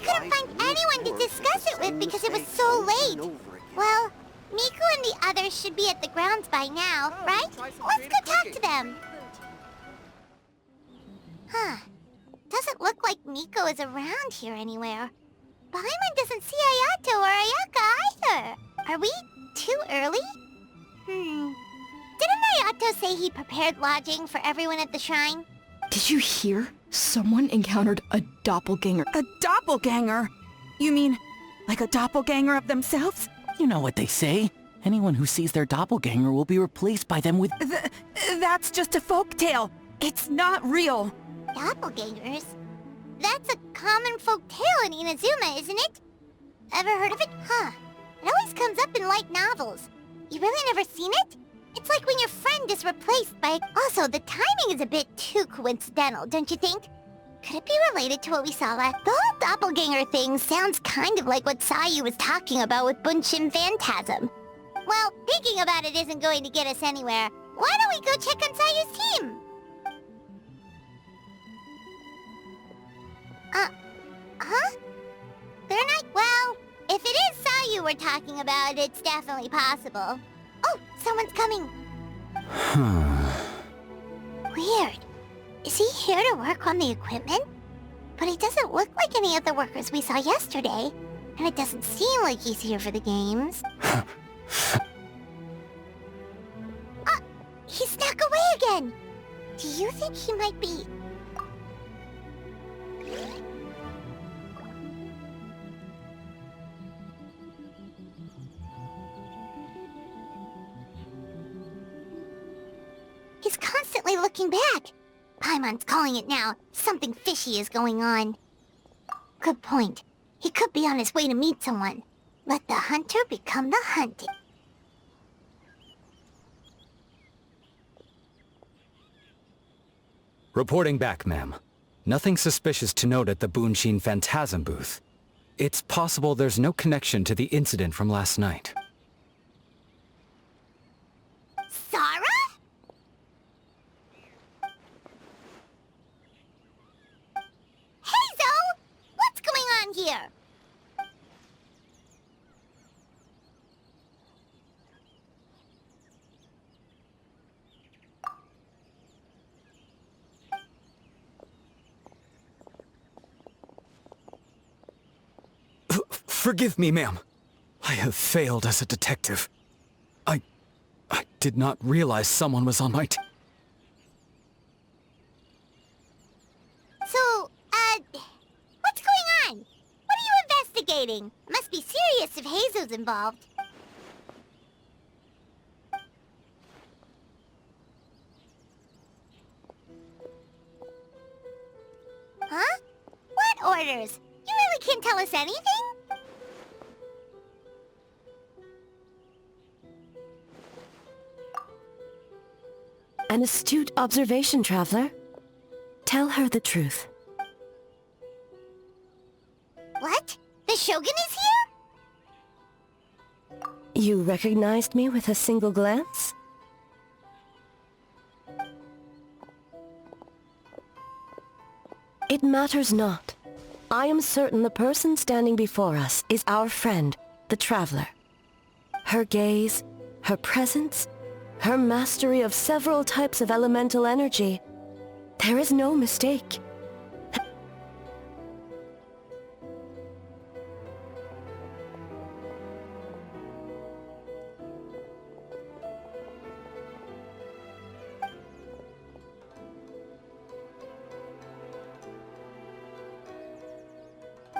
we couldn't find anyone to discuss it with because it was so late. Well, Miku and the others should be at the grounds by now, right? Let's go talk to them. Huh. Doesn't look like Miko is around here anywhere. Paimon doesn't see Ayato or Ayaka either. Are we too early? Didn't Ayato say he prepared lodging for everyone at the shrine? Did you hear? Someone encountered a doppelganger. A doppelganger? You mean, like a doppelganger of themselves? You know what they say. Anyone who sees their doppelganger will be replaced by them with... That's just a folktale. It's not real. Doppelgangers? That's a common folk tale in Inazuma, isn't it? Ever heard of it? Huh. It always comes up in light novels. You really never seen it? It's like when your friend is replaced by... Also, the timing is a bit too coincidental, don't you think? Could it be related to what we saw last... The whole doppelganger thing sounds kind of like what Sayu was talking about with Bunshin Phantasm. Well, thinking about it isn't going to get us anywhere. Why don't we go check on Sayu's team? Huh? They're not... Well, if it is Sayu we're talking about, it's definitely possible. Oh, someone's coming. Weird. Is he here to work on the equipment? But he doesn't look like any of the workers we saw yesterday. And it doesn't seem like he's here for the games. He snuck away again! Do you think he might be... He's constantly looking back. Paimon's calling it now. Something fishy is going on. Good point. He could be on his way to meet someone. Let the hunter become the hunted. Reporting back, ma'am. Nothing suspicious to note at the Bunshin Phantasm booth. It's possible there's no connection to the incident from last night. Sarah? Hey, Zo! What's going on here? Forgive me, ma'am. I have failed as a detective. I did not realize someone was on my So, what's going on? What are you investigating? It must be serious if Heizo's involved. Huh? What orders? You really can't tell us anything? An astute observation, traveler. Tell her the truth. What? The Shogun is here? You recognized me with a single glance? It matters not. I am certain the person standing before us is our friend, the traveler. Her gaze, her presence, her mastery of several types of elemental energy. There is no mistake.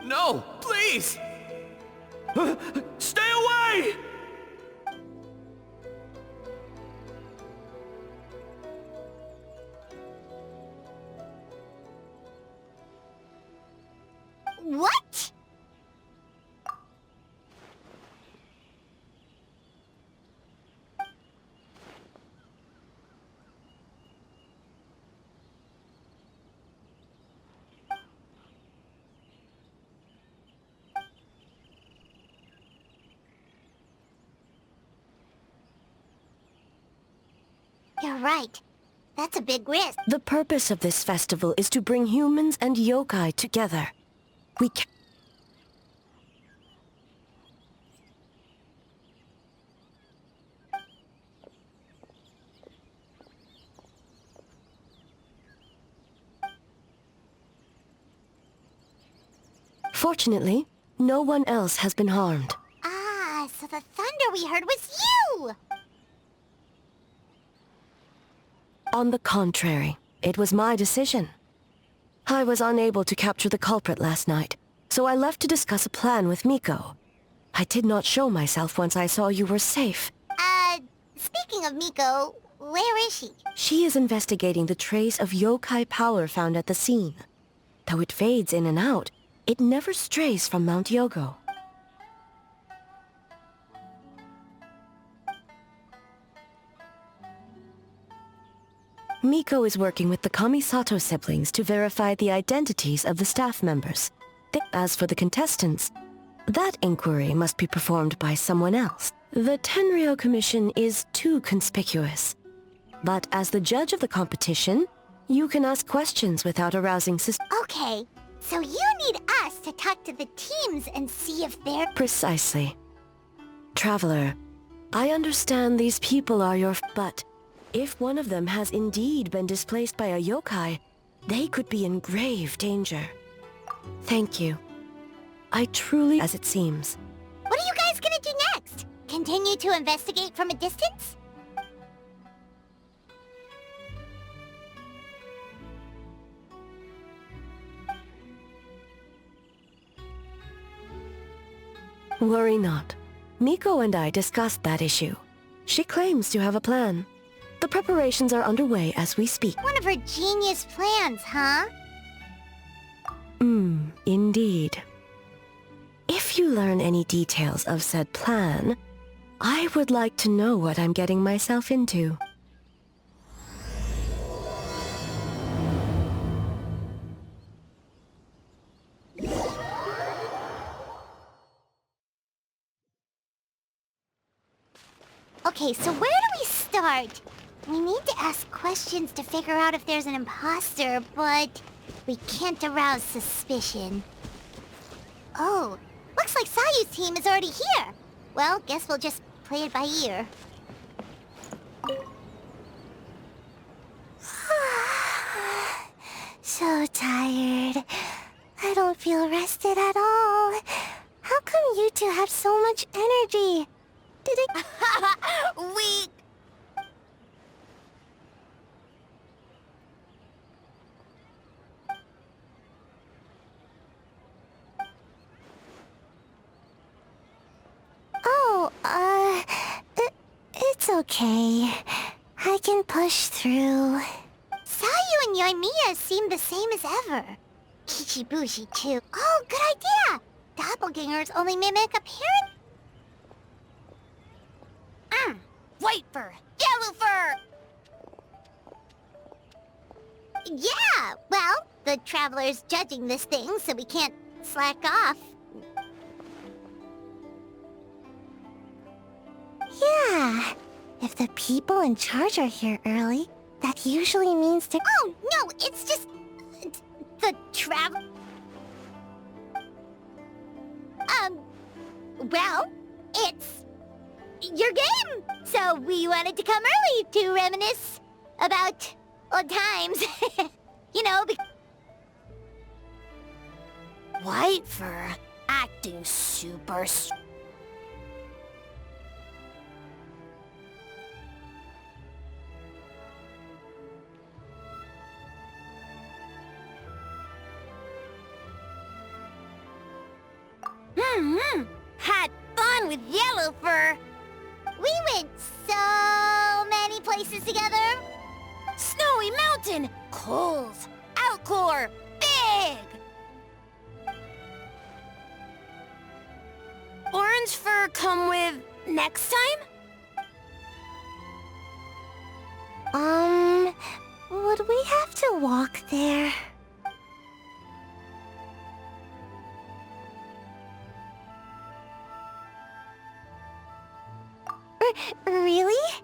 No! Please! Stay away! What? You're right. That's a big risk. The purpose of this festival is to bring humans and yokai together. Fortunately, no one else has been harmed. Ah, so the thunder we heard was you! On the contrary, it was my decision. I was unable to capture the culprit last night, so I left to discuss a plan with Miko. I did not show myself once I saw you were safe. Speaking of Miko, where is she? She is investigating the trace of yokai power found at the scene. Though it fades in and out, it never strays from Mount Yogo. Miko is working with the Kamisato siblings to verify the identities of the staff members. As for the contestants, that inquiry must be performed by someone else. The Tenryo Commission is too conspicuous. But as the judge of the competition, you can ask questions without arousing Okay, so you need us to talk to the teams and see if they're... Precisely. Traveler, I understand these people are your... But if one of them has indeed been displaced by a yokai, they could be in grave danger. Thank you. I truly... as it seems. What are you guys gonna do next? Continue to investigate from a distance? Worry not. Miko and I discussed that issue. She claims to have a plan. The preparations are underway as we speak. One of her genius plans, huh? Indeed. If you learn any details of said plan, I would like to know what I'm getting myself into. Okay, so where do we start? We need to ask questions to figure out if there's an imposter, but we can't arouse suspicion. Oh, looks like Sayu's team is already here. Well, guess we'll just play it by ear. So tired. I don't feel rested at all. How come you two have so much energy? Did it... Weak! Oh, it's okay. I can push through. Sayu and Yoimiya seem the same as ever. Kichibushi too. Oh, good idea! Doppelgangers only mimic appearance. White fur! Yellow fur! Yeah, well, the Traveler's judging this thing, so we can't slack off. Yeah, if the people in charge are here early, that usually means to... Oh, no, it's just... the travel... Well, it's... your game! So we wanted to come early to reminisce about old times. You know, White fur acting super... Had fun with Yellow Fur. We went so many places together. Snowy Mountain, Coals, Alcor, Big. Orange Fur come with next time? Would we have to walk there? Really?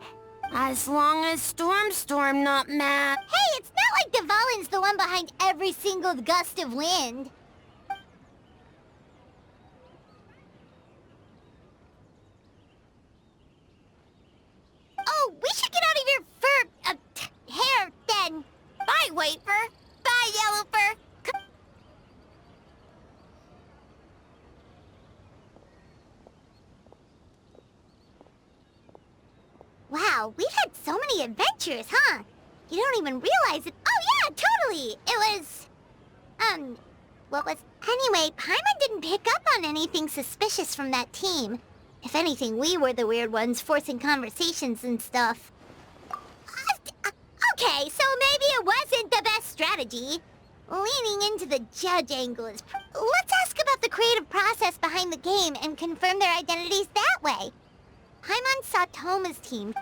As long as Storm not mad. Hey, it's not like Dvalin's the one behind every single gust of wind. Oh, we should get out of your hair then. Bye, White Fur. Bye, Yellow Fur. Wow, we've had so many adventures, huh? You don't even realize it. Oh yeah, totally! It was... Anyway, Paimon didn't pick up on anything suspicious from that team. If anything, we were the weird ones forcing conversations and stuff. Okay, so maybe it wasn't the best strategy. Leaning into the judge angle is... Let's ask about the creative process behind the game and confirm their identities that way. Paimon saw Toma's team.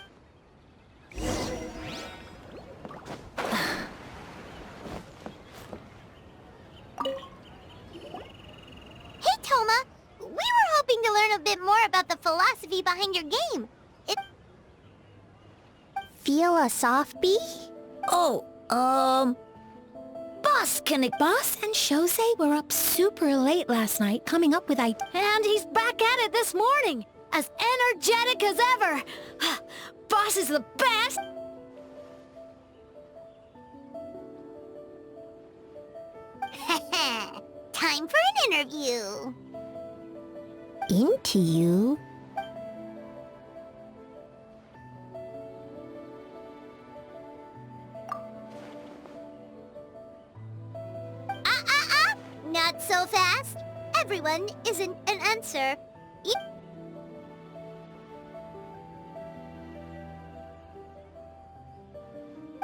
Hey, Toma! We were hoping to learn a bit more about the philosophy behind your game. Philosophy? Oh, Boss and Shosei were up super late last night coming up with and he's back at it this morning, as energetic as ever. Boss is the best! Time for an interview. Into you? Not so fast. Everyone isn't an answer.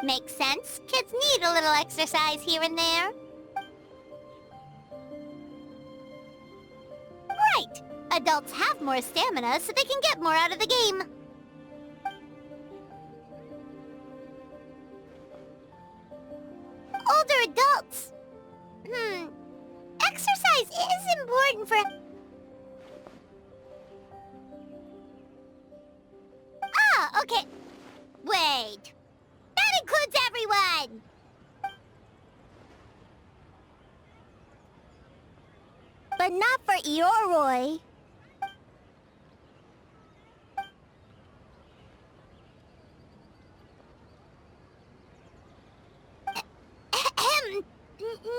Makes sense. Kids need a little exercise here and there. Right. Adults have more stamina, so they can get more out of the game. Older adults. Exercise is important for... Ah, okay. Wait. That includes everyone! But not for Ioroi.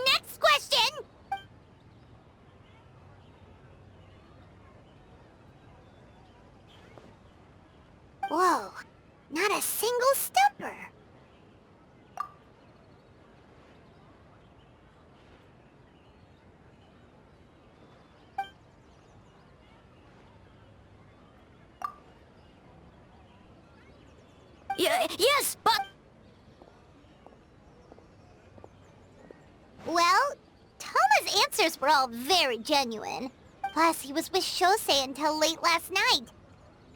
Next question! Whoa, not a single stumper. Yes, but... Well, Toma's answers were all very genuine. Plus, he was with Shosei until late last night.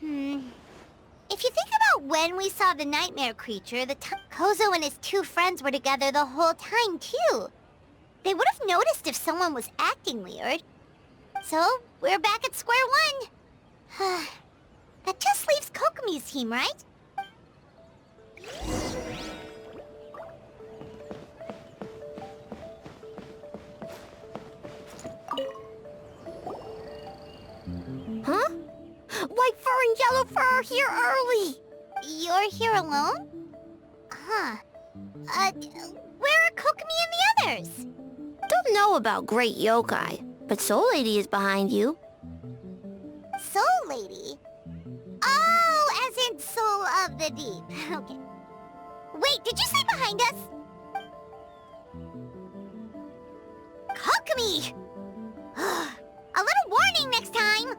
If you think about when we saw the nightmare creature, the time Kozo and his two friends were together the whole time, too. They would have noticed if someone was acting weird. So, we're back at square one. That just leaves Kokomi's team, right? Huh? White fur and yellow fur are here early! You're here alone? Huh. Where are Kokomi and the others? Don't know about Great Yokai, but Soul Lady is behind you. Soul Lady? Oh, as in Soul of the Deep. Okay. Wait, did you say behind us? Kokomi! A little warning next time!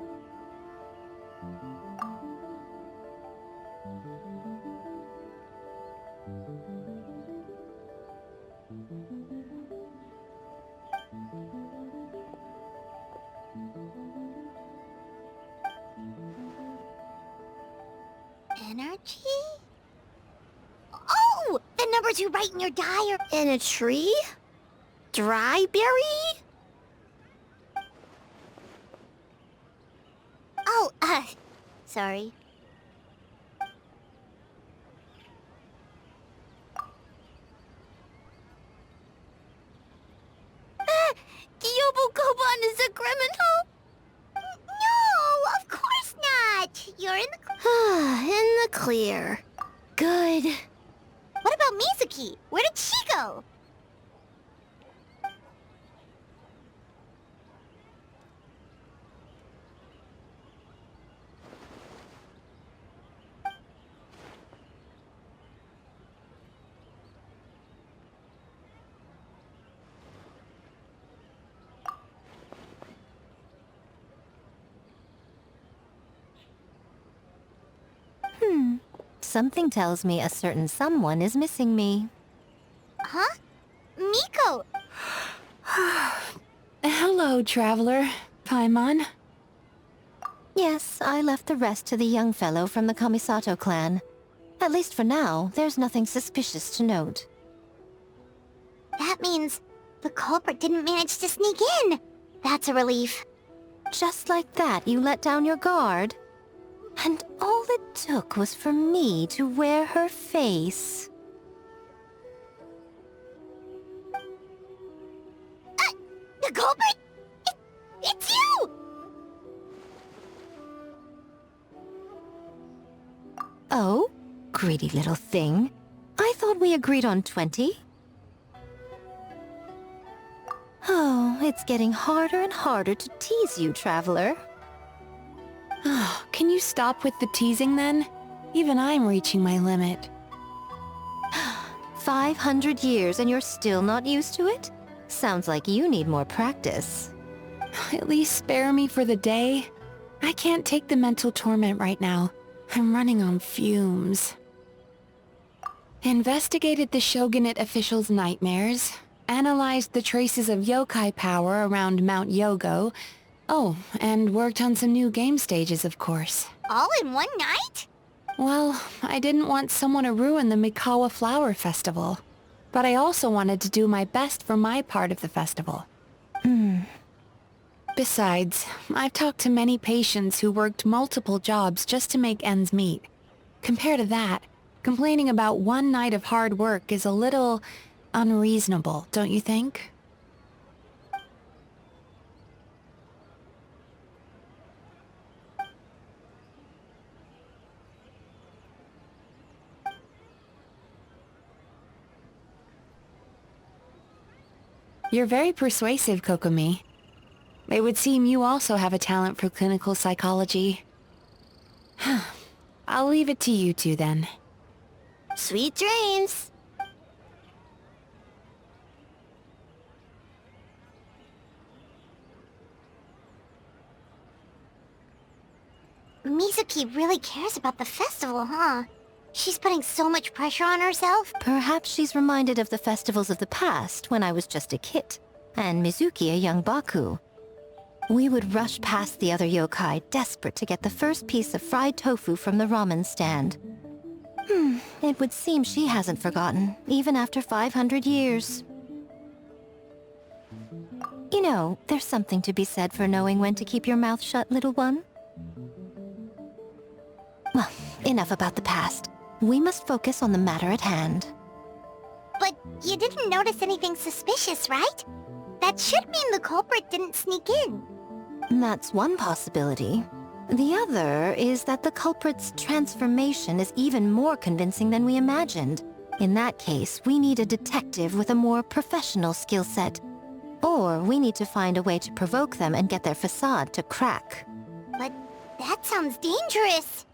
Energy? Oh! The numbers you write in your diary! In a tree? Dryberry? Oh, sorry. Yobukoban is a criminal? No, of course not! You're in the... In the clear. Good. What about Mizuki? Where did she go? Something tells me a certain someone is missing me. Huh? Miko! Hello, traveler. Paimon. Yes, I left the rest to the young fellow from the Kamisato clan. At least for now, there's nothing suspicious to note. That means the culprit didn't manage to sneak in. That's a relief. Just like that, you let down your guard? And all it took was for me to wear her face. The culprit? It's you! Oh? Greedy little thing. I thought we agreed on 20. Oh, it's getting harder and harder to tease you, traveler. Can you stop with the teasing then? Even I'm reaching my limit. 500 years and you're still not used to it? Sounds like you need more practice. At least spare me for the day. I can't take the mental torment right now. I'm running on fumes. Investigated the shogunate officials' nightmares, analyzed the traces of yokai power around Mount Yogo. Oh, and worked on some new game stages, of course. All in one night? Well, I didn't want someone to ruin the Mikawa Flower Festival. But I also wanted to do my best for my part of the festival. Besides, I've talked to many patients who worked multiple jobs just to make ends meet. Compared to that, complaining about one night of hard work is a little unreasonable, don't you think? You're very persuasive, Kokomi. It would seem you also have a talent for clinical psychology. I'll leave it to you two then. Sweet dreams! Mizuki really cares about the festival, huh? She's putting so much pressure on herself. Perhaps she's reminded of the festivals of the past when I was just a kid, and Mizuki a young Baku. We would rush past the other yokai, desperate to get the first piece of fried tofu from the ramen stand. It would seem she hasn't forgotten, even after 500 years. You know, there's something to be said for knowing when to keep your mouth shut, little one. Well, enough about the past. We must focus on the matter at hand. But you didn't notice anything suspicious, right? That should mean the culprit didn't sneak in. That's one possibility. The other is that the culprit's transformation is even more convincing than we imagined. In that case, we need a detective with a more professional skill set. Or we need to find a way to provoke them and get their facade to crack. But that sounds dangerous.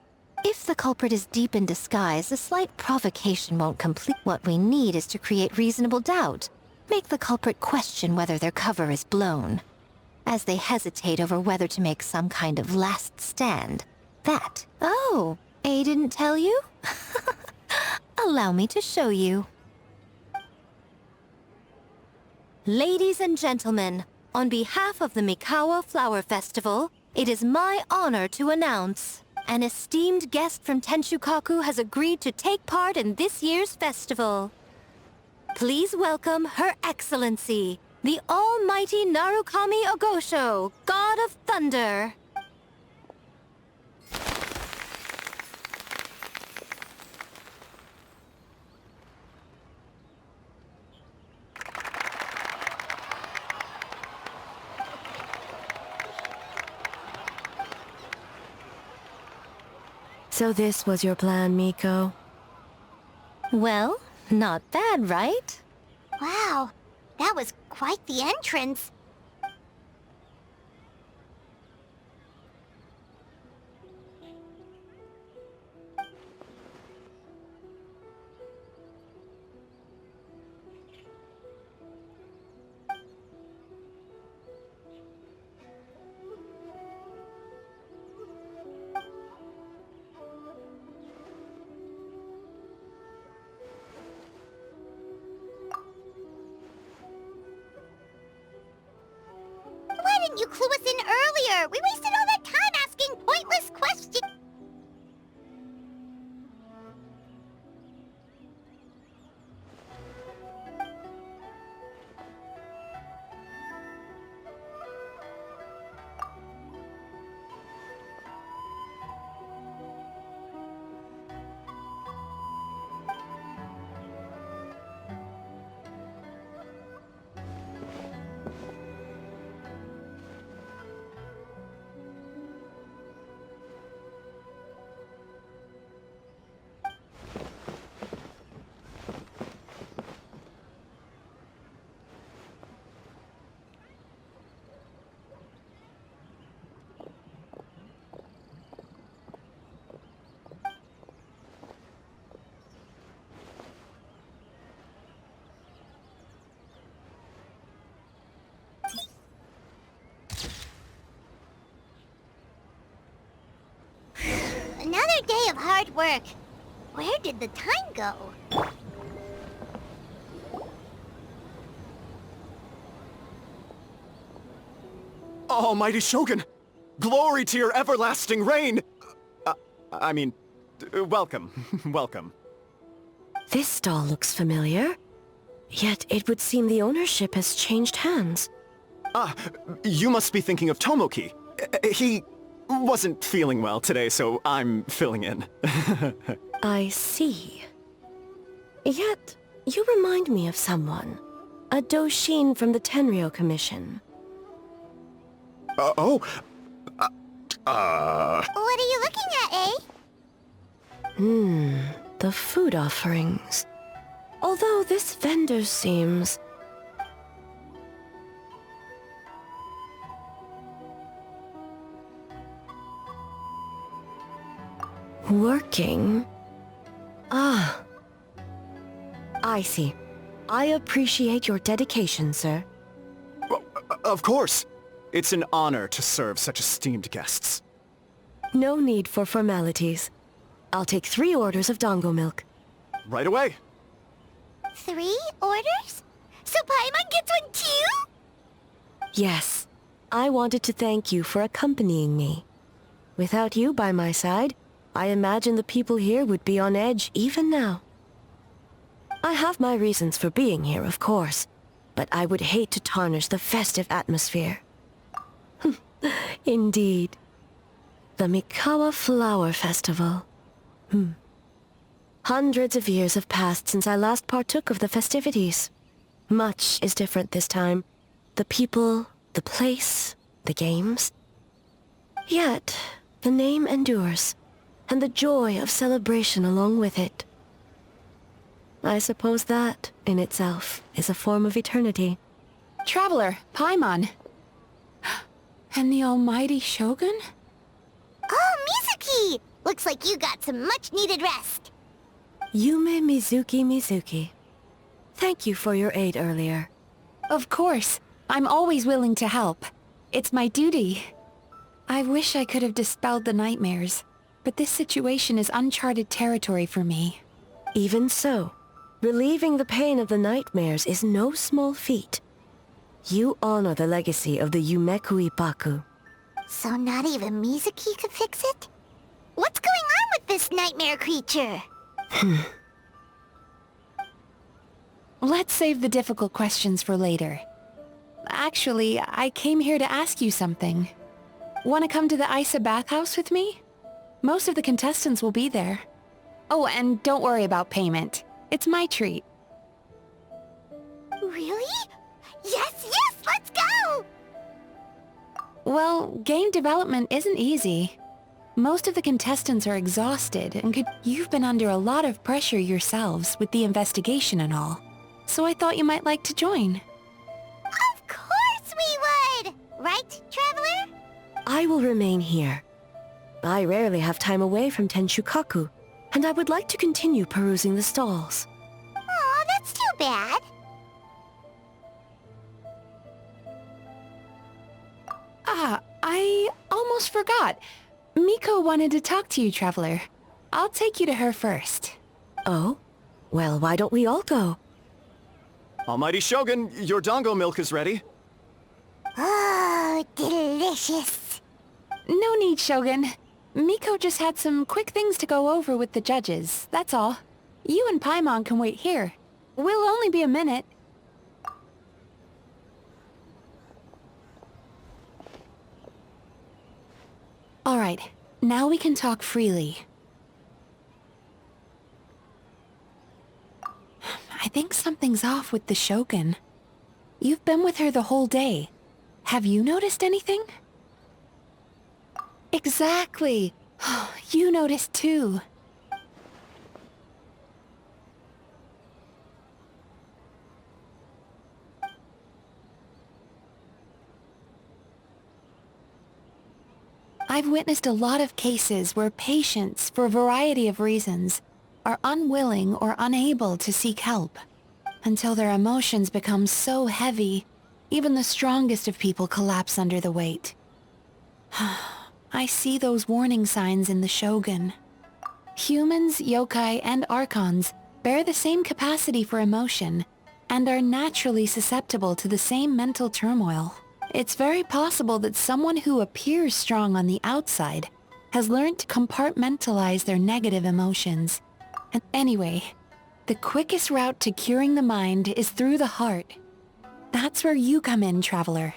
If the culprit is deep in disguise, a slight provocation won't complete. What we need is to create reasonable doubt. Make the culprit question whether their cover is blown. As they hesitate over whether to make some kind of last stand. That. Oh, A didn't tell you? Allow me to show you. Ladies and gentlemen, on behalf of the Mikawa Flower Festival, it is my honor to announce an esteemed guest from Tenshukaku has agreed to take part in this year's festival. Please welcome Her Excellency, the Almighty Narukami Ogosho, God of Thunder. So this was your plan, Miko? Well, not bad, right? Wow, that was quite the entrance. didn't you clue us in earlier? We wasted all that time asking pointless questions. Another day of hard work. Where did the time go? Almighty Shogun! Glory to your everlasting reign! Welcome. Welcome. This stall looks familiar. Yet it would seem the ownership has changed hands. Ah, you must be thinking of Tomoki. He wasn't feeling well today, so I'm filling in. I see. Yet, you remind me of someone. A Doshin from the Tenryo Commission. What are you looking at, eh? The food offerings. Although this vendor seems... working? Ah. I see. I appreciate your dedication, sir. Of course. It's an honor to serve such esteemed guests. No need for formalities. I'll take 3 orders of dango milk. Right away. 3 orders? So Paimon gets one too? Yes. I wanted to thank you for accompanying me. Without you by my side, I imagine the people here would be on edge even now. I have my reasons for being here, of course, but I would hate to tarnish the festive atmosphere. Indeed. The Mikawa Flower Festival. Hundreds of years have passed since I last partook of the festivities. Much is different this time. The people, the place, the games. Yet, the name endures, and the joy of celebration along with it. I suppose that, in itself, is a form of eternity. Traveler, Paimon. And the almighty Shogun? Oh, Mizuki! Looks like you got some much-needed rest. Yume Mizuki. Thank you for your aid earlier. Of course. I'm always willing to help. It's my duty. I wish I could have dispelled the nightmares, but this situation is uncharted territory for me. Even so, relieving the pain of the nightmares is no small feat. You honor the legacy of the Yumeku Ippaku. So not even Mizuki could fix it? What's going on with this nightmare creature? Let's save the difficult questions for later. Actually, I came here to ask you something. Want to come to the Isa bathhouse with me? Most of the contestants will be there. Oh, and don't worry about payment. It's my treat. Really? Yes, let's go! Well, game development isn't easy. Most of the contestants are exhausted, and you've been under a lot of pressure yourselves with the investigation and all. So I thought you might like to join. Of course we would! Right, Traveler? I will remain here. I rarely have time away from Tenshukaku, and I would like to continue perusing the stalls. Aw, that's too bad. I almost forgot. Miko wanted to talk to you, Traveler. I'll take you to her first. Oh? Well, why don't we all go? Almighty Shogun, your dango milk is ready. Ah, Oh, delicious. No need, Shogun. Miko just had some quick things to go over with the judges, that's all. You and Paimon can wait here. We'll only be a minute. Alright, now we can talk freely. I think something's off with the Shogun. You've been with her the whole day. Have you noticed anything? Exactly. You noticed too. I've witnessed a lot of cases where patients, for a variety of reasons, are unwilling or unable to seek help, until their emotions become so heavy, even the strongest of people collapse under the weight. I see those warning signs in the Shogun. Humans, yokai, and archons bear the same capacity for emotion, and are naturally susceptible to the same mental turmoil. It's very possible that someone who appears strong on the outside has learned to compartmentalize their negative emotions. And anyway, the quickest route to curing the mind is through the heart. That's where you come in, Traveler.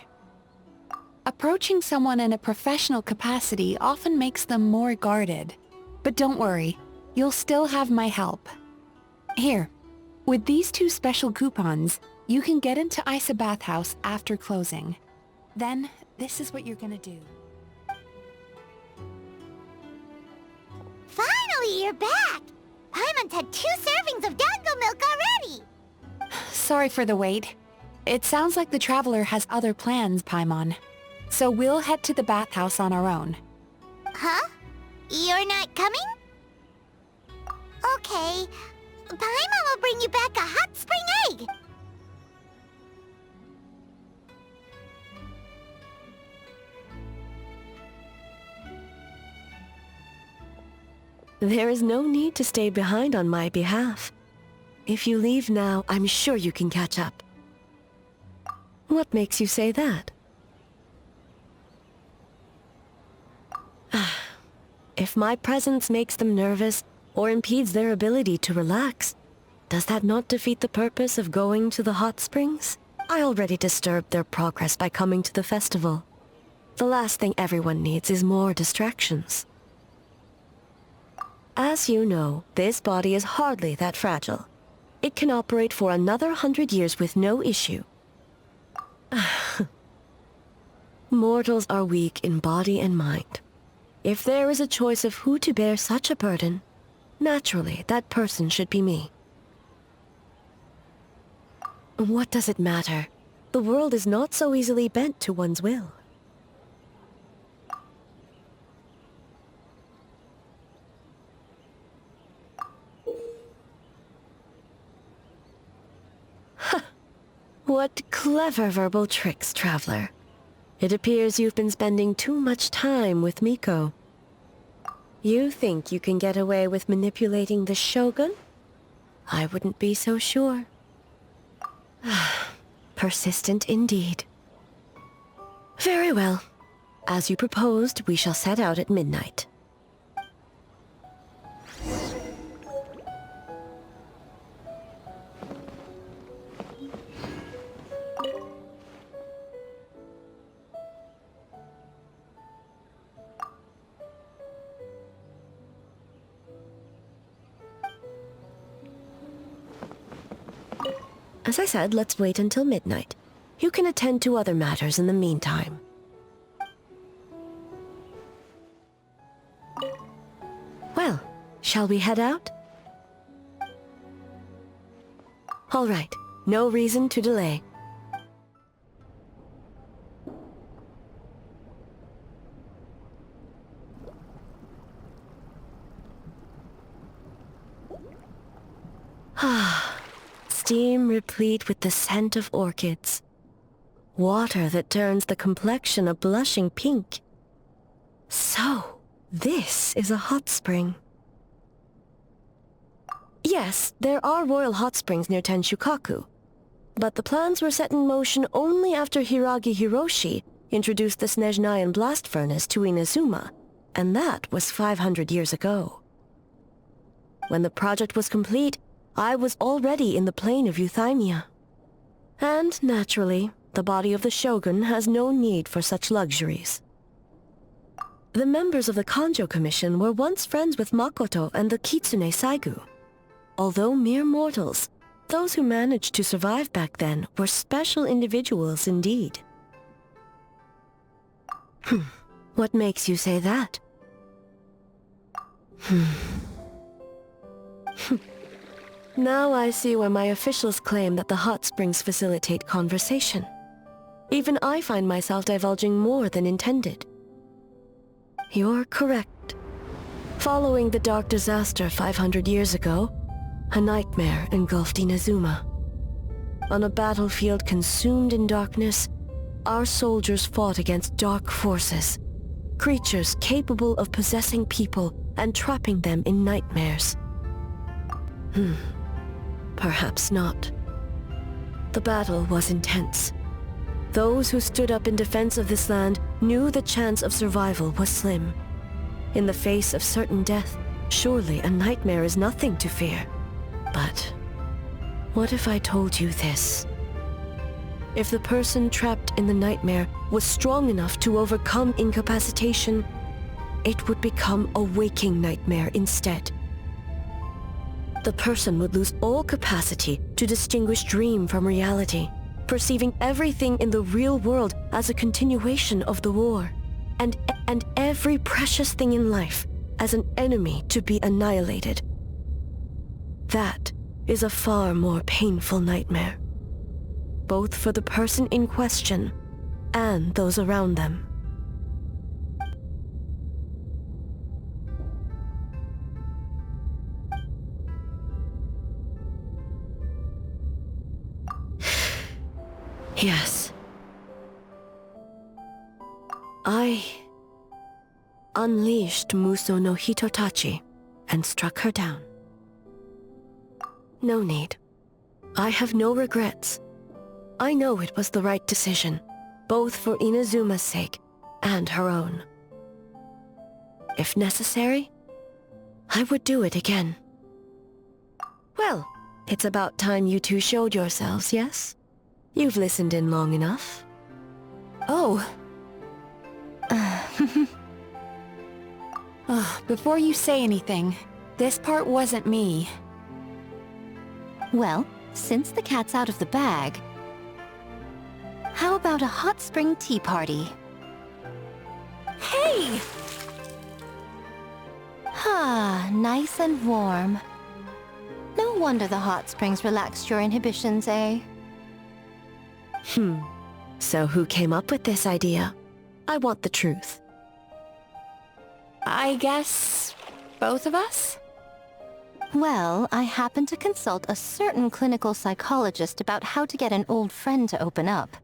Approaching someone in a professional capacity often makes them more guarded. But don't worry, you'll still have my help. Here, with these 2 special coupons, you can get into Isa Bathhouse after closing. Then, this is what you're gonna do. Finally, you're back! Paimon's had 2 servings of dango milk already! Sorry for the wait. It sounds like the Traveler has other plans, Paimon. So we'll head to the bathhouse on our own. Huh? You're not coming? Okay. Paimon will bring you back a hot spring egg! There is no need to stay behind on my behalf. If you leave now, I'm sure you can catch up. What makes you say that? If my presence makes them nervous or impedes their ability to relax, does that not defeat the purpose of going to the hot springs? I already disturbed their progress by coming to the festival. The last thing everyone needs is more distractions. As you know, this body is hardly that fragile. It can operate for another 100 years with no issue. Mortals are weak in body and mind. If there is a choice of who to bear such a burden, naturally that person should be me. What does it matter? The world is not so easily bent to one's will. What clever verbal tricks, Traveler. It appears you've been spending too much time with Miko. You think you can get away with manipulating the Shogun? I wouldn't be so sure. Persistent indeed. Very well. As you proposed, we shall set out at midnight. As I said, let's wait until midnight. You can attend to other matters in the meantime. Well, shall we head out? All right, no reason to delay. Steam replete with the scent of orchids. Water that turns the complexion a blushing pink. So, this is a hot spring. Yes, there are royal hot springs near Tenshukaku, but the plans were set in motion only after Hiragi Hiroshi introduced the Snezhnayan blast furnace to Inazuma, and that was 500 years ago. When the project was complete, I was already in the plain of Euthymia. And, naturally, the body of the Shogun has no need for such luxuries. The members of the Kanjo Commission were once friends with Makoto and the Kitsune Saigu. Although mere mortals, those who managed to survive back then were special individuals indeed. What makes you say that? Now I see why my officials claim that the hot springs facilitate conversation. Even I find myself divulging more than intended. You're correct. Following the dark disaster 500 years ago, a nightmare engulfed Inazuma. On a battlefield consumed in darkness, our soldiers fought against dark forces, creatures capable of possessing people and trapping them in nightmares. Perhaps not. The battle was intense. Those who stood up in defense of this land knew the chance of survival was slim. In the face of certain death, surely a nightmare is nothing to fear. But what if I told you this? If the person trapped in the nightmare was strong enough to overcome incapacitation, it would become a waking nightmare instead. The person would lose all capacity to distinguish dream from reality, perceiving everything in the real world as a continuation of the war, and every precious thing in life as an enemy to be annihilated. That is a far more painful nightmare, both for the person in question and those around them. Yes. I unleashed Muso no Hitotachi and struck her down. No need. I have no regrets. I know it was the right decision, both for Inazuma's sake and her own. If necessary, I would do it again. Well, it's about time you two showed yourselves, yes? You've listened in long enough. Oh. Before you say anything, this part wasn't me. Well, since the cat's out of the bag, how about a hot spring tea party? Hey! Nice and warm. No wonder the hot springs relaxed your inhibitions, eh? So who came up with this idea? I want the truth. I guess both of us? Well, I happened to consult a certain clinical psychologist about how to get an old friend to open up.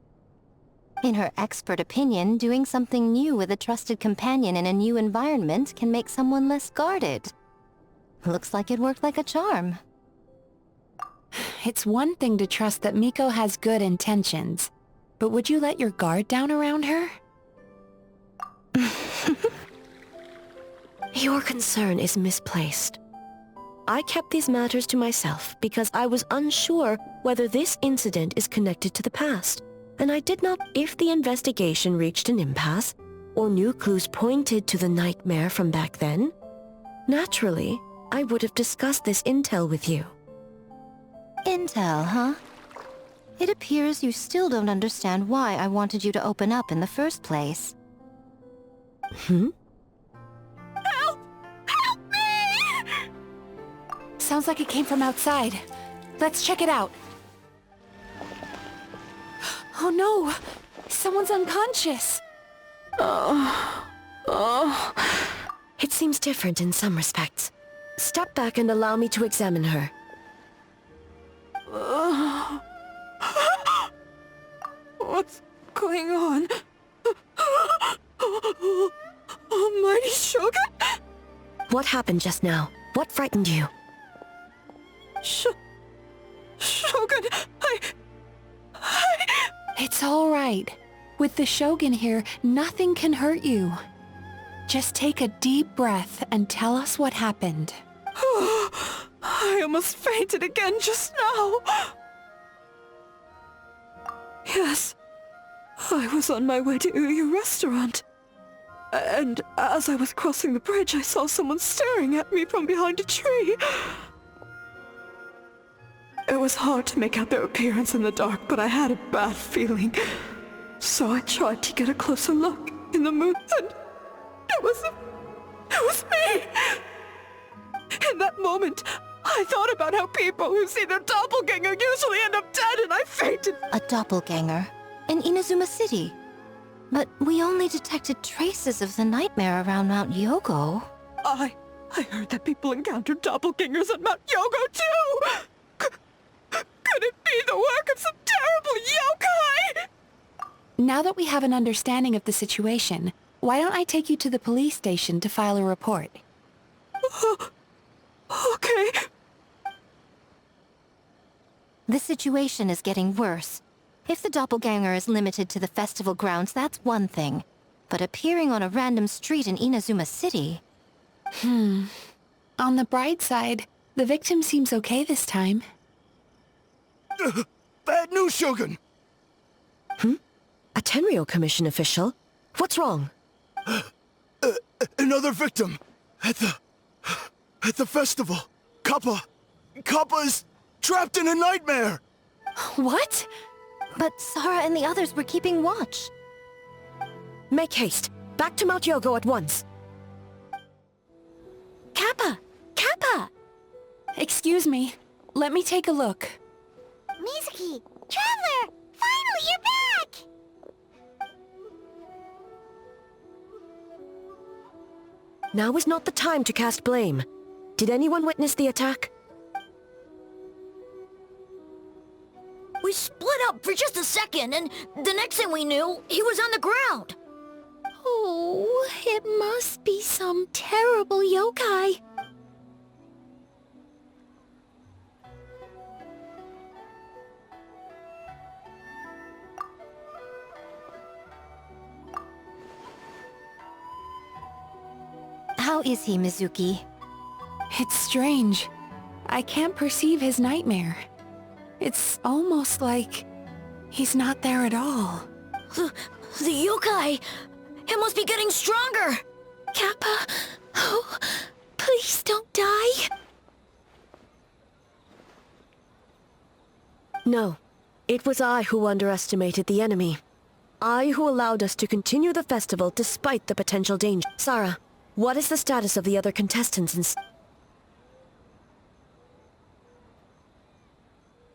In her expert opinion, doing something new with a trusted companion in a new environment can make someone less guarded. Looks like it worked like a charm. It's one thing to trust that Miko has good intentions, but would you let your guard down around her? Your concern is misplaced. I kept these matters to myself because I was unsure whether this incident is connected to the past, and I did not if the investigation reached an impasse, or new clues pointed to the nightmare from back then. Naturally, I would have discussed this intel with you. Intel, huh? It appears you still don't understand why I wanted you to open up in the first place. Help me! Sounds like it came from outside. Let's check it out. Oh no! Someone's unconscious! It seems different in some respects. Step back and allow me to examine her. What's going on? Almighty Shogun? What happened just now? What frightened you? Shogun, It's all right. With the Shogun here, nothing can hurt you. Just take a deep breath and tell us what happened. I almost fainted again just now. Yes, I was on my way to your restaurant. And as I was crossing the bridge, I saw someone staring at me from behind a tree. It was hard to make out their appearance in the dark, but I had a bad feeling. So I tried to get a closer look in the moon, and it was me! In that moment, I thought about how people who see their doppelganger usually end up dead, and I fainted. A doppelganger? In Inazuma City? But we only detected traces of the nightmare around Mount Yogo. I heard that people encountered doppelgangers at Mount Yogo, too! Could it be the work of some terrible yokai? Now that we have an understanding of the situation, why don't I take you to the police station to file a report? Okay. The situation is getting worse. If the doppelganger is limited to the festival grounds, that's one thing. But appearing on a random street in Inazuma City... On the bright side, the victim seems okay this time. Bad news, Shogun! A Tenryo Commission official? What's wrong? Another victim! At the festival! Kappa is trapped in a nightmare! What? But Sara and the others were keeping watch. Make haste. Back to Mount Yogo at once. Kappa! Kappa! Excuse me. Let me take a look. Mizuki! Traveler! Finally, you're back! Now is not the time to cast blame. Did anyone witness the attack? We split up for just a second, and the next thing we knew, he was on the ground. Oh, it must be some terrible yokai. How is he, Mizuki? It's strange. I can't perceive his nightmare. It's almost like he's not there at all. The yokai! It must be getting stronger! Kappa, oh, please don't die. No. It was I who underestimated the enemy. I who allowed us to continue the festival despite the potential danger. Sara, what is the status of the other contestants in...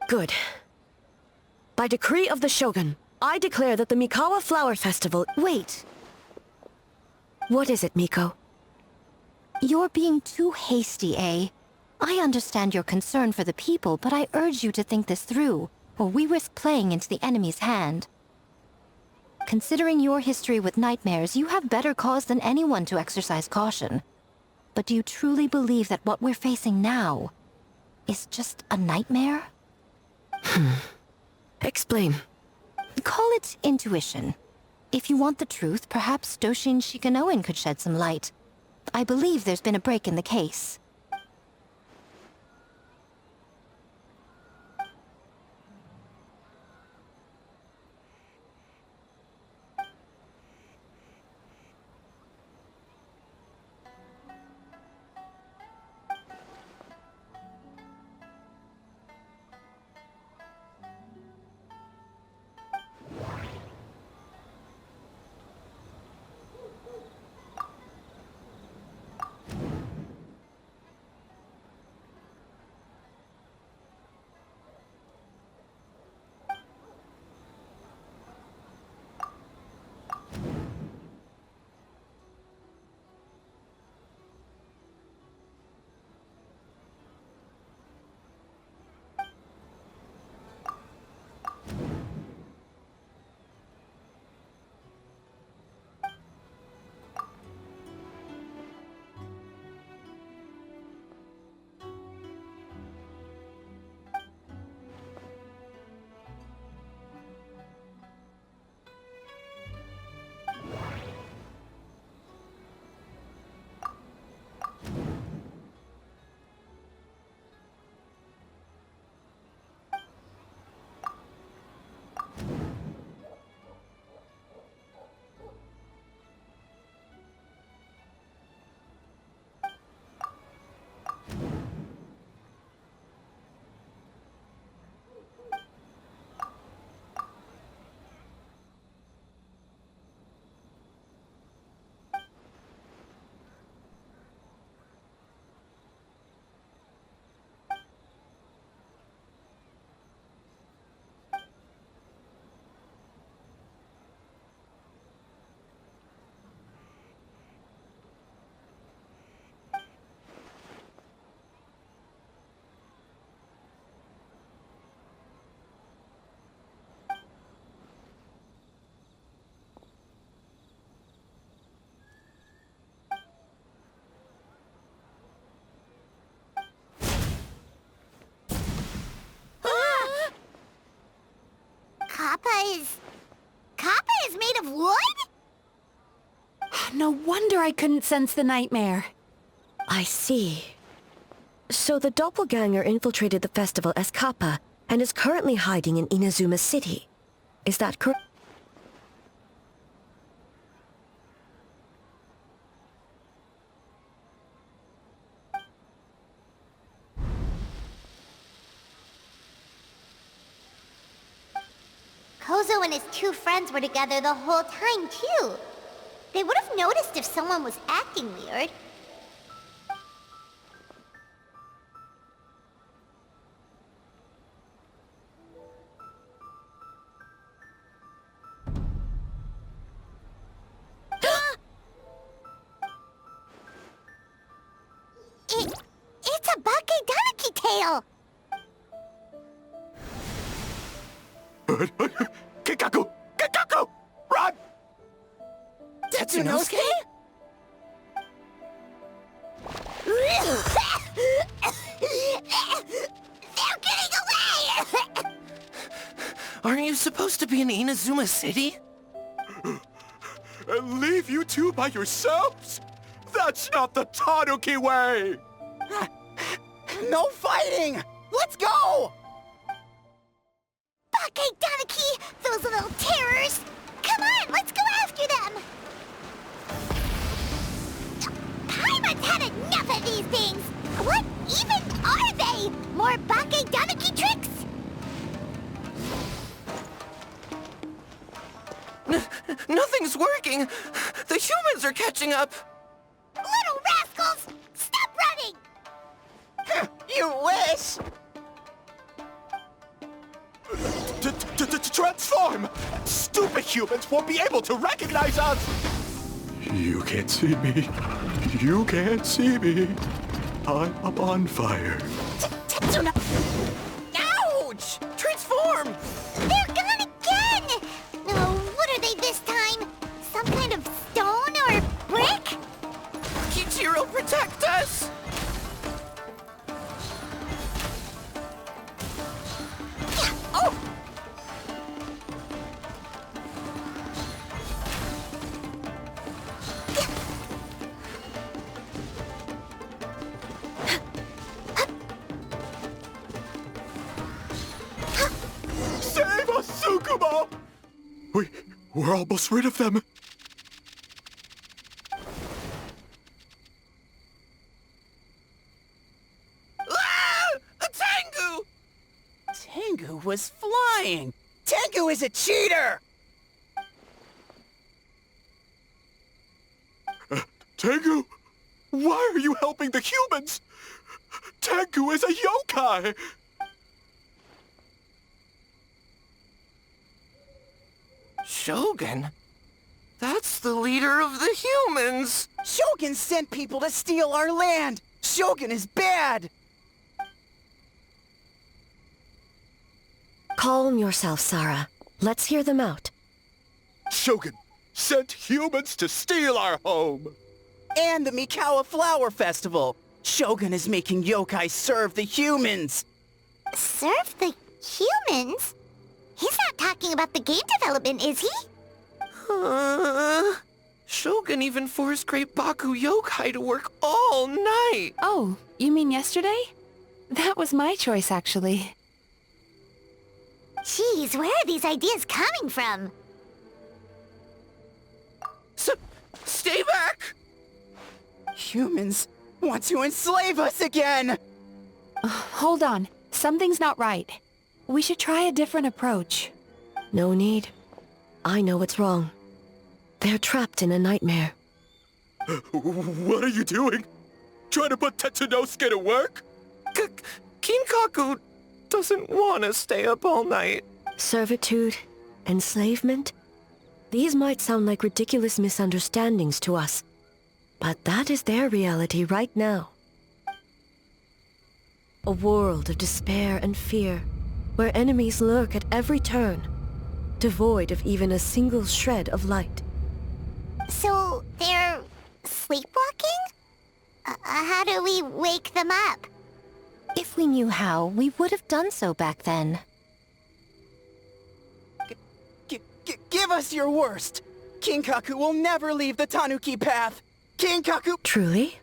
Good. By decree of the Shogun, I declare that the Mikawa Flower Festival... Wait. What is it, Miko? You're being too hasty, eh? I understand your concern for the people, but I urge you to think this through, or we risk playing into the enemy's hand. Considering your history with nightmares, you have better cause than anyone to exercise caution. But do you truly believe that what we're facing now is just a nightmare? Explain. Call it intuition. If you want the truth, perhaps Doshin Shikanoin could shed some light. I believe there's been a break in the case. is... Kappa is made of wood? No wonder I couldn't sense the nightmare. I see. So the doppelganger infiltrated the festival as Kappa and is currently hiding in Inazuma City. Is that correct? Kozo and his two friends were together the whole time, too. They would have noticed if someone was acting weird. It's a Bakedaniki tail! Kikaku! Kikaku! Run! Tetsunosuke? They're getting away! Aren't you supposed to be in Inazuma City? And leave you two by yourselves? That's not the Tanuki way! No fighting! Let's go! Bakedaniki! Those little terrors! Come on, let's go after them! Paimon's had enough of these things! What even are they? More Bakedaniki tricks? Nothing's working! The humans are catching up! Little rascals! Stop running! You wish! Transform! Stupid humans won't be able to recognize us! You can't see me. You can't see me. I'm on fire. Tetsuno... Ouch! Transform! They're gone again! Oh, what are they this time? Some kind of stone or brick? Kichiro, protect us! Oh! Save us, Tsukumo! We're almost rid of them. Ah! A Tengu! Tengu was flying! Tengu is a cheater! Tengu? Why are you helping the humans? Tengu is a yokai! Shogun? That's the leader of the humans! Shogun sent people to steal our land! Shogun is bad! Calm yourself, Sarah. Let's hear them out. Shogun sent humans to steal our home! And the Mikawa Flower Festival! Shogun is making yokai serve the humans! Serve the humans? He's not talking about the game development, is he? Shogun even forced Great Baku Yokai to work all night! Oh, you mean yesterday? That was my choice, actually. Jeez, where are these ideas coming from? Stay back! Humans want to enslave us again! Hold on. Something's not right. We should try a different approach. No need. I know what's wrong. They're trapped in a nightmare. What are you doing? Trying to put Tetsunosuke to work? Kinkaku doesn't want to stay up all night. Servitude, enslavement? These might sound like ridiculous misunderstandings to us, but that is their reality right now. A world of despair and fear, where enemies lurk at every turn, devoid of even a single shred of light. So, they're sleepwalking? How do we wake them up? If we knew how, we would have done so back then. Give us your worst! Kinkaku will never leave the Tanuki path! Kinkaku— Truly?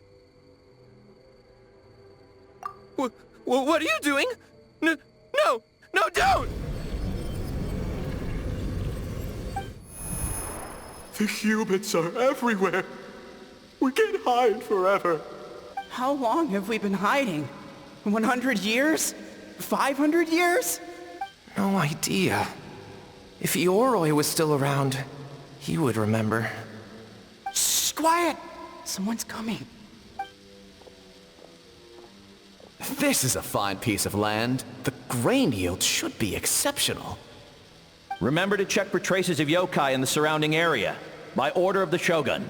What are you doing? No, don't! The humans are everywhere. We can't hide forever. How long have we been hiding? 100 years? 500 years? No idea. If Ioroi was still around, he would remember. Shh, quiet! Someone's coming. This is a fine piece of land. The grain yield should be exceptional. Remember to check for traces of yokai in the surrounding area. By order of the Shogun.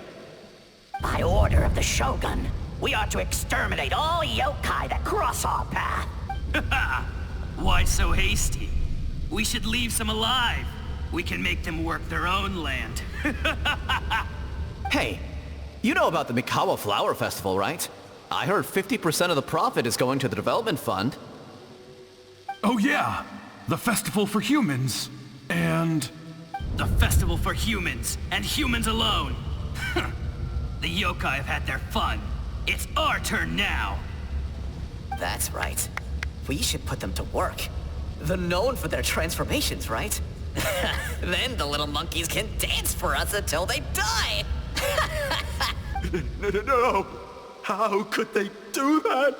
By order of the Shogun, we are to exterminate all yokai that cross our path. Why so hasty? We should leave some alive. We can make them work their own land. Hey, you know about the Mikawa Flower Festival, right? I heard 50% of the profit is going to the development fund. Oh yeah, the festival for humans. And... The festival for humans, and humans alone. The yokai have had their fun. It's our turn now. That's right. We should put them to work. They're known for their transformations, right? Then the little monkeys can dance for us until they die! No! How could they do that?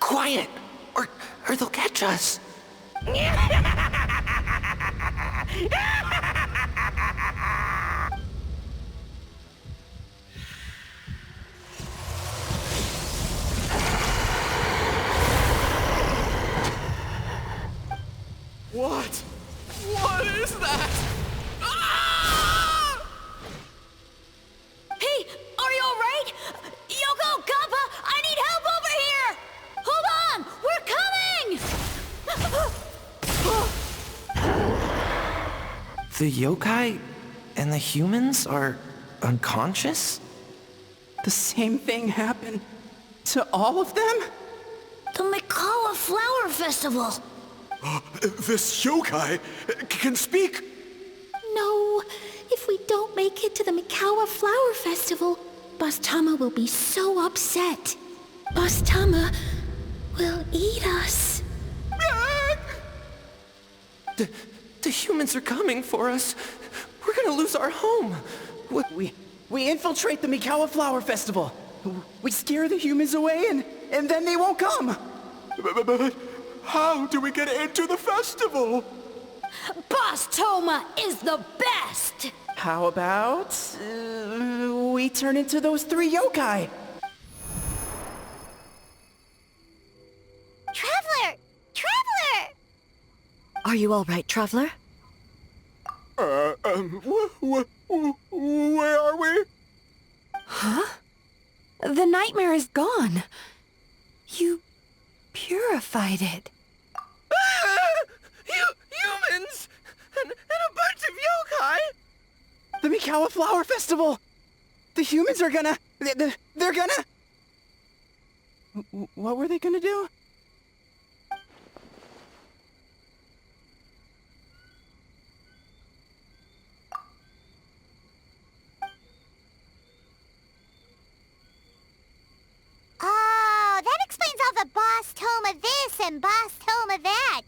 Quiet! Or they'll catch us! What? What is that? Ah! Hey, are you alright? Yoko, Kappa, I need help over here! Hold on, we're coming! The yokai and the humans are unconscious? The same thing happened to all of them? The Mikawa Flower Festival! This yokai can speak! No, if we don't make it to the Mikawa Flower Festival, Boss Tama will be so upset. Boss Tama will eat us. The humans are coming for us. We're gonna lose our home. We infiltrate the Mikawa Flower Festival. We scare the humans away and then they won't come. But how do we get into the festival? Boss Toma is the best! How about... we turn into those 3 yokai? Traveler! Traveler! Are you all right, Traveler? Where are we? Huh? The nightmare is gone. You purified it. Humans! And a bunch of yokai! The Mikawa Flower Festival! The humans are gonna... They're gonna... What were they gonna do? Oh, that explains all the Boss Toma this and Boss Toma that.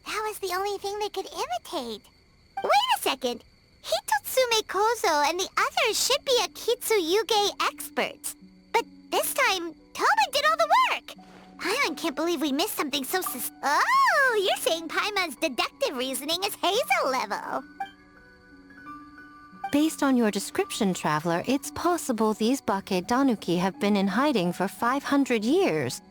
That was the only thing they could imitate. Wait a second. Hitotsume Kozo and the others should be Akitsu-yuge experts. But this time, Toma did all the work. Paimon can't believe we missed something so Oh, you're saying Paimon's deductive reasoning is Hazel level. Based on your description, Traveler, it's possible these Bake Danuki have been in hiding for 500 years.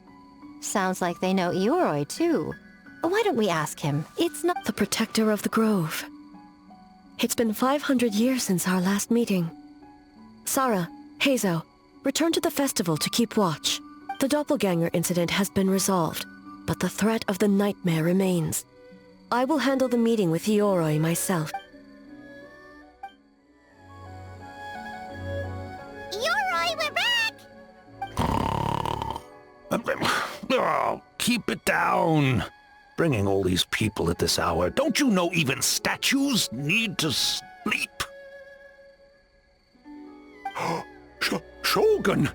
Sounds like they know Ioroi, too. Why don't we ask him? It's not... The protector of the grove. It's been 500 years since our last meeting. Sara, Heizo, return to the festival to keep watch. The doppelganger incident has been resolved, but the threat of the nightmare remains. I will handle the meeting with Ioroi myself. Ioroi, we're back! Oh, keep it down. Bringing all these people at this hour. Don't you know even statues need to Leap! Shogun!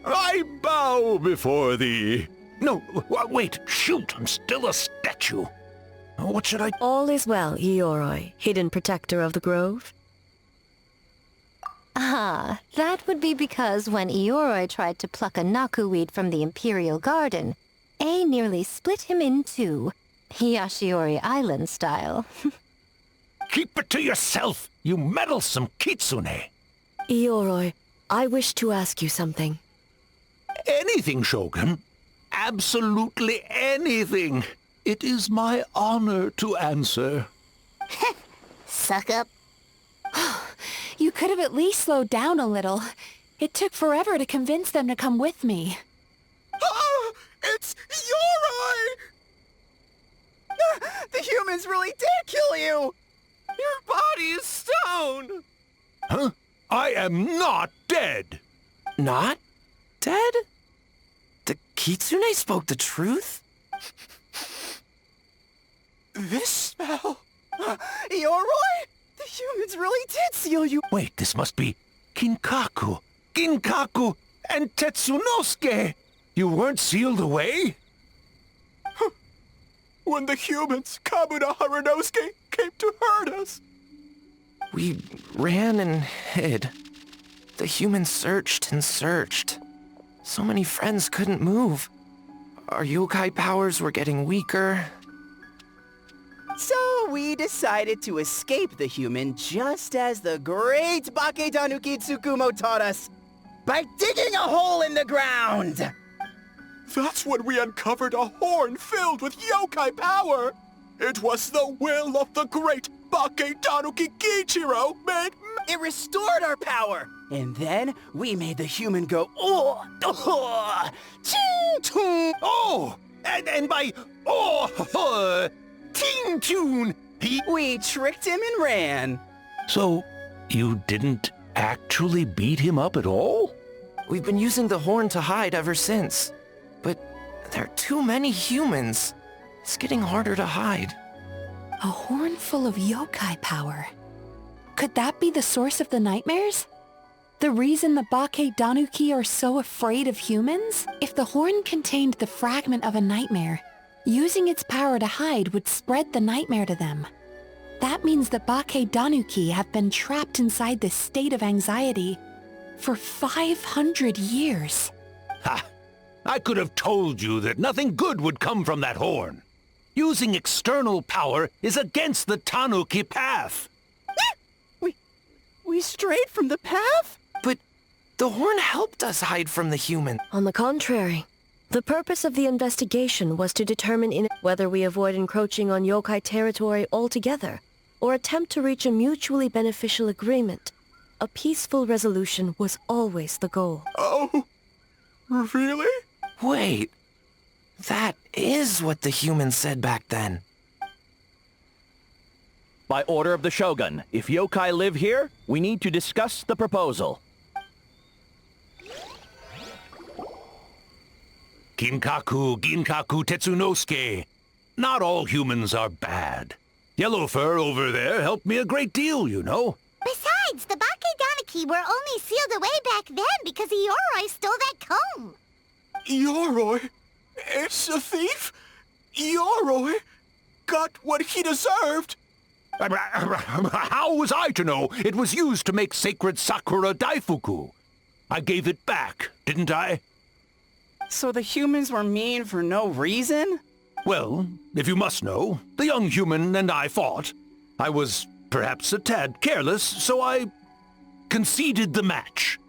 I bow before thee! No, wait, shoot, I'm still a statue. What should I... All is well, Ioroi, hidden protector of the grove. Ah, that would be because when Ioroi tried to pluck a naku weed from the Imperial Garden, A nearly split him in two, Yashiori Island style. Keep it to yourself, you meddlesome kitsune! Ioroi, I wish to ask you something. Anything, Shogun. Absolutely anything. It is my honor to answer. Suck up. You could have at least slowed down a little. It took forever to convince them to come with me. Oh, it's Ioroi! The humans really did kill you! Your body is stone! Huh? I am not dead! Not dead? The kitsune spoke the truth? This spell... Ioroi? The humans really did seal you! Wait, this must be Kinkaku, Ginkaku, and Tetsunosuke! You weren't sealed away? When the humans, Kabuda Harunosuke, came to hurt us. We ran and hid. The humans searched and searched. So many friends couldn't move. Our yokai powers were getting weaker. So we decided to escape the human just as the great Baketanuki Tsukumo taught us, by digging a hole in the ground! That's when we uncovered a horn filled with yokai power! It was the will of the great Baketanuki Kichiro made... It restored our power! And then we made the human go, ching-tung! Oh! And by, Ting Tune, we tricked him and ran. So, you didn't actually beat him up at all? We've been using the horn to hide ever since. But there are too many humans. It's getting harder to hide. A horn full of yokai power. Could that be the source of the nightmares? The reason the Baketanuki are so afraid of humans? If the horn contained the fragment of a nightmare, using its power to hide would spread the nightmare to them. That means the Baketanuki have been trapped inside this state of anxiety for 500 years. Ha! I could have told you that nothing good would come from that horn. Using external power is against the Tanuki path. We strayed from the path? But the horn helped us hide from the human. On the contrary, the purpose of the investigation was to determine whether we avoid encroaching on yokai territory altogether, or attempt to reach a mutually beneficial agreement. A peaceful resolution was always the goal. Oh, really? Wait, that is what the humans said back then. By order of the Shogun, if yokai live here, we need to discuss the proposal. Ginkaku, Tetsunosuke. Not all humans are bad. Yellow Fur over there helped me a great deal, you know. Besides, the Baketanuki were only sealed away back then because Ioroi stole that comb. Ioroi? It's a thief? Ioroi got what he deserved. How was I to know it was used to make sacred Sakura Daifuku? I gave it back, didn't I? So the humans were mean for no reason? Well, if you must know, the young human and I fought. I was perhaps a tad careless, so I conceded the match.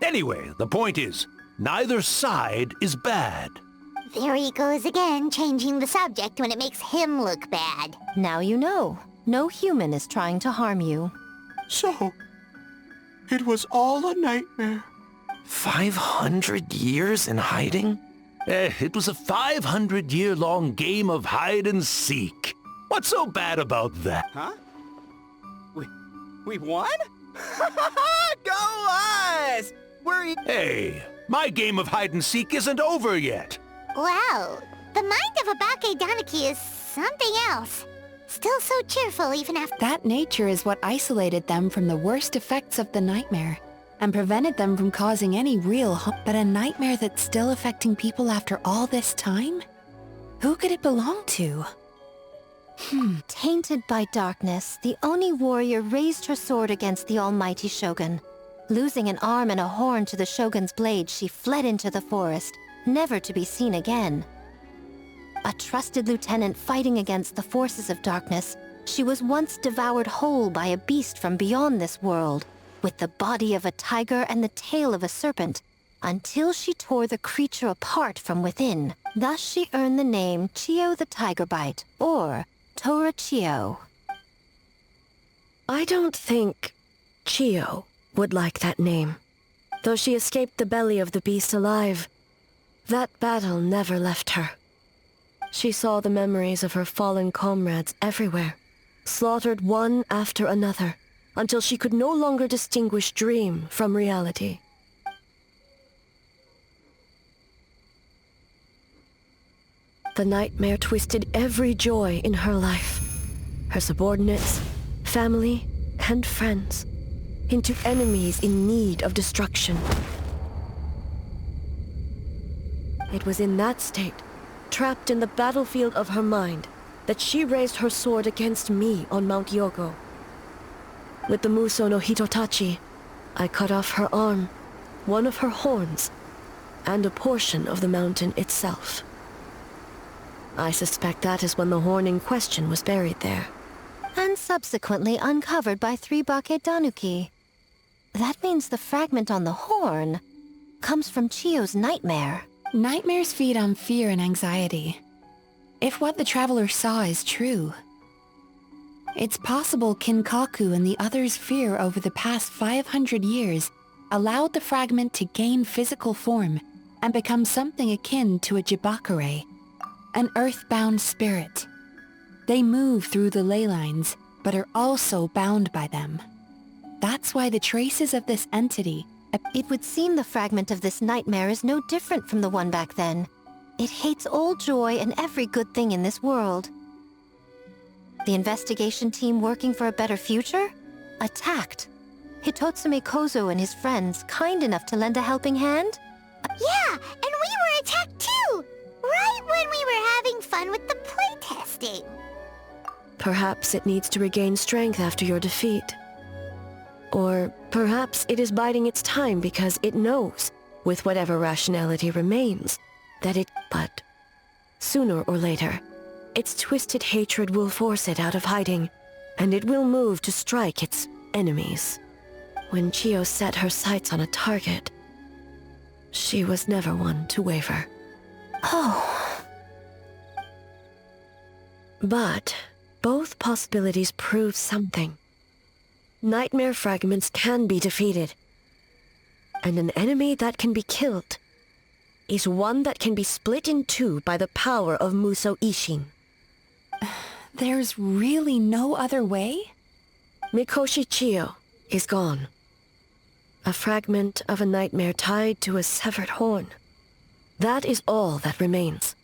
Anyway, the point is, neither side is bad. There he goes again, changing the subject when it makes him look bad. Now you know. No human is trying to harm you. So, it was all a nightmare. 500 years in hiding? It was a 500-year-long game of hide and seek. What's so bad about that? Huh? We won? Go us! Hey, my game of hide and seek isn't over yet. Wow, the mind of a Baketanuki is something else. Still so cheerful even after... That nature is what isolated them from the worst effects of the nightmare, and prevented them from causing any real harm. But a nightmare that's still affecting people after all this time? Who could it belong to? Tainted by darkness, the Oni warrior raised her sword against the almighty Shogun. Losing an arm and a horn to the Shogun's blade, she fled into the forest, never to be seen again. A trusted lieutenant fighting against the forces of darkness, she was once devoured whole by a beast from beyond this world, with the body of a tiger and the tail of a serpent, until she tore the creature apart from within. Thus she earned the name Chiyo the Tigerbite, or Tora Chiyo. I don't think Chiyo would like that name. Though she escaped the belly of the beast alive, that battle never left her. She saw the memories of her fallen comrades everywhere, slaughtered one after another, until she could no longer distinguish dream from reality. The nightmare twisted every joy in her life, her subordinates, family, and friends, into enemies in need of destruction. It was in that state, trapped in the battlefield of her mind, that she raised her sword against me on Mount Yogo. With the Muso no Hitotachi, I cut off her arm, one of her horns, and a portion of the mountain itself. I suspect that is when the horn in question was buried there. And subsequently uncovered by 3 Bakedanuki. That means the fragment on the horn comes from Chiyo's nightmare. Nightmares feed on fear and anxiety. If what the traveler saw is true, it's possible Kinkaku and the others' fear over the past 500 years allowed the fragment to gain physical form and become something akin to a jibakure, an earthbound spirit. They move through the ley lines, but are also bound by them. That's why the traces of this entity... It would seem the fragment of this nightmare is no different from the one back then. It hates all joy and every good thing in this world. The investigation team working for a better future? Attacked. Hitotsume Kozo and his friends kind enough to lend a helping hand? Yeah, and we were attacked too! Right when we were having fun with the playtesting. Perhaps it needs to regain strength after your defeat. Or perhaps it is biding its time because it knows, with whatever rationality remains, that but sooner or later, its twisted hatred will force it out of hiding, and it will move to strike its enemies. When Chiyo set her sights on a target, she was never one to waver. Oh. But both possibilities prove something. Nightmare fragments can be defeated, and an enemy that can be killed is one that can be split in two by the power of Muso Ishin. There's really no other way? Mikoshi Chiyo is gone. A fragment of a nightmare tied to a severed horn. That is all that remains.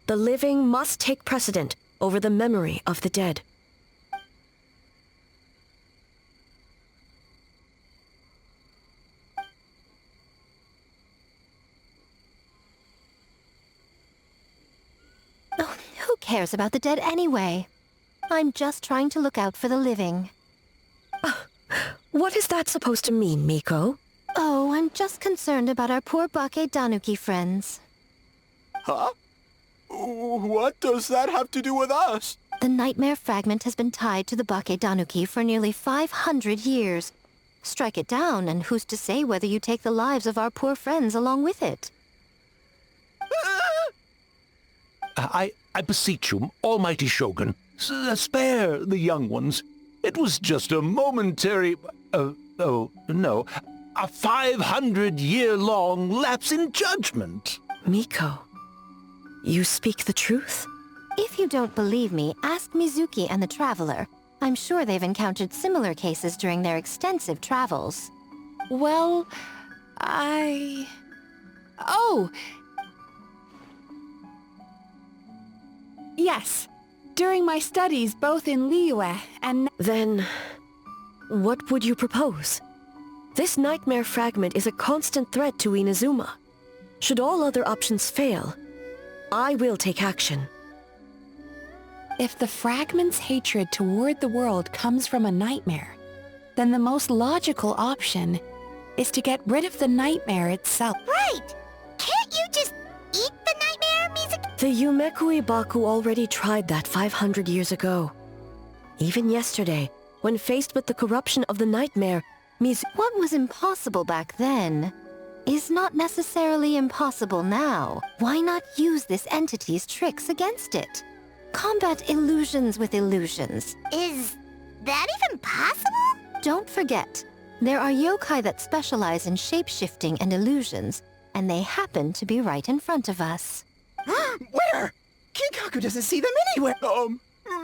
The living must take precedent over the memory of the dead. Oh, who cares about the dead anyway? I'm just trying to look out for the living. What is that supposed to mean, Miko? Oh, I'm just concerned about our poor Bakedanuki friends. Huh? What does that have to do with us? The nightmare fragment has been tied to the Bakedanuki for nearly 500 years. Strike it down, and who's to say whether you take the lives of our poor friends along with it? I beseech you, almighty Shogun, spare the young ones. It was just a momentary... oh, no. A 500-year-long lapse in judgment. Miko, you speak the truth? If you don't believe me, ask Mizuki and the Traveler. I'm sure they've encountered similar cases during their extensive travels. Well, Oh! Yes. during my studies both in Liyue and... Then, what would you propose? This nightmare fragment is a constant threat to Inazuma. Should all other options fail, I will take action. If the fragment's hatred toward the world comes from a nightmare, then the most logical option is to get rid of the nightmare itself. Right! Can't you just eat the nightmare, Mizuki? The Yumekui Baku already tried that 500 years ago. Even yesterday, when faced with the corruption of the nightmare, What was impossible back then is not necessarily impossible now. Why not use this entity's tricks against it? Combat illusions with illusions. Is that even possible? Don't forget, there are yokai that specialize in shape-shifting and illusions, and they happen to be right in front of us. Where? Kinkaku doesn't see them anywhere.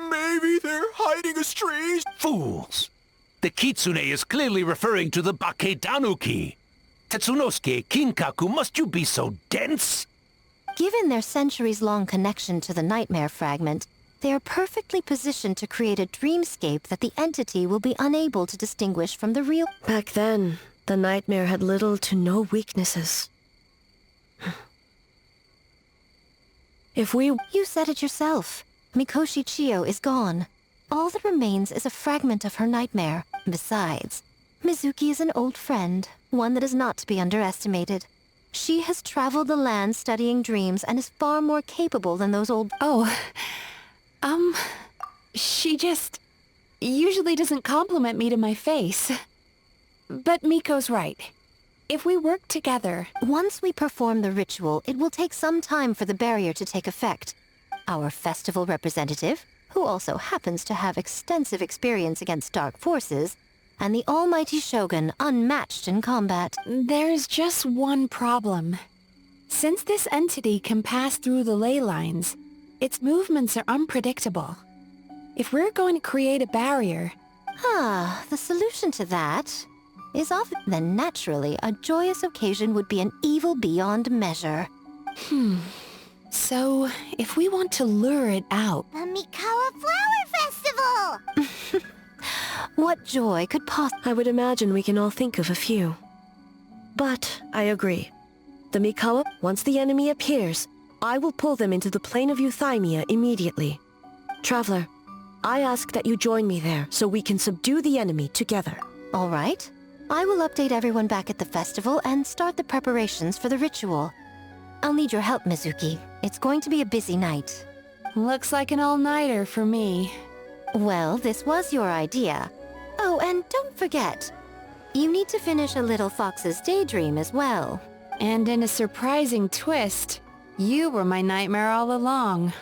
Maybe they're hiding us trees? Fools! The Kitsune is clearly referring to the Bakedanuki. Tetsunosuke, Kinkaku, must you be so dense? Given their centuries-long connection to the nightmare fragment, they are perfectly positioned to create a dreamscape that the entity will be unable to distinguish from the real. Back then, the nightmare had little to no weaknesses. If we... You said it yourself. Mikoshi Chiyo is gone. All that remains is a fragment of her nightmare. Besides, Mizuki is an old friend, one that is not to be underestimated. She has traveled the land studying dreams and is far more capable than those old... She just usually doesn't compliment me to my face. But Miko's right. If we work together... Once we perform the ritual, it will take some time for the barrier to take effect. Our festival representative, who also happens to have extensive experience against dark forces, and the almighty Shogun, unmatched in combat. There's just one problem. Since this entity can pass through the ley lines, its movements are unpredictable. If we're going to create a barrier... The solution to that is often... Then naturally, a joyous occasion would be an evil beyond measure. So, if we want to lure it out... The Mikawa Flower Festival! What joy could I would imagine we can all think of a few. But, I agree. The Mikawa, once the enemy appears, I will pull them into the plain of Euthymia immediately. Traveler, I ask that you join me there so we can subdue the enemy together. All right. I will update everyone back at the festival and start the preparations for the ritual. I'll need your help, Mizuki. It's going to be a busy night. Looks like an all-nighter for me. Well, this was your idea. Oh, and don't forget, you need to finish a Little Fox's Daydream as well. And in a surprising twist, you were my nightmare all along.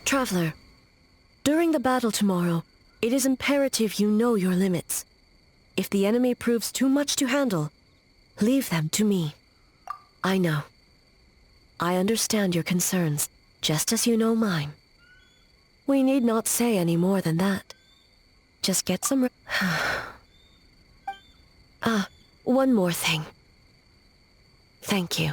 Traveler, during the battle tomorrow, it is imperative you know your limits. If the enemy proves too much to handle, leave them to me. I know. I understand your concerns, just as you know mine. We need not say any more than that. Just get some... one more thing. Thank you.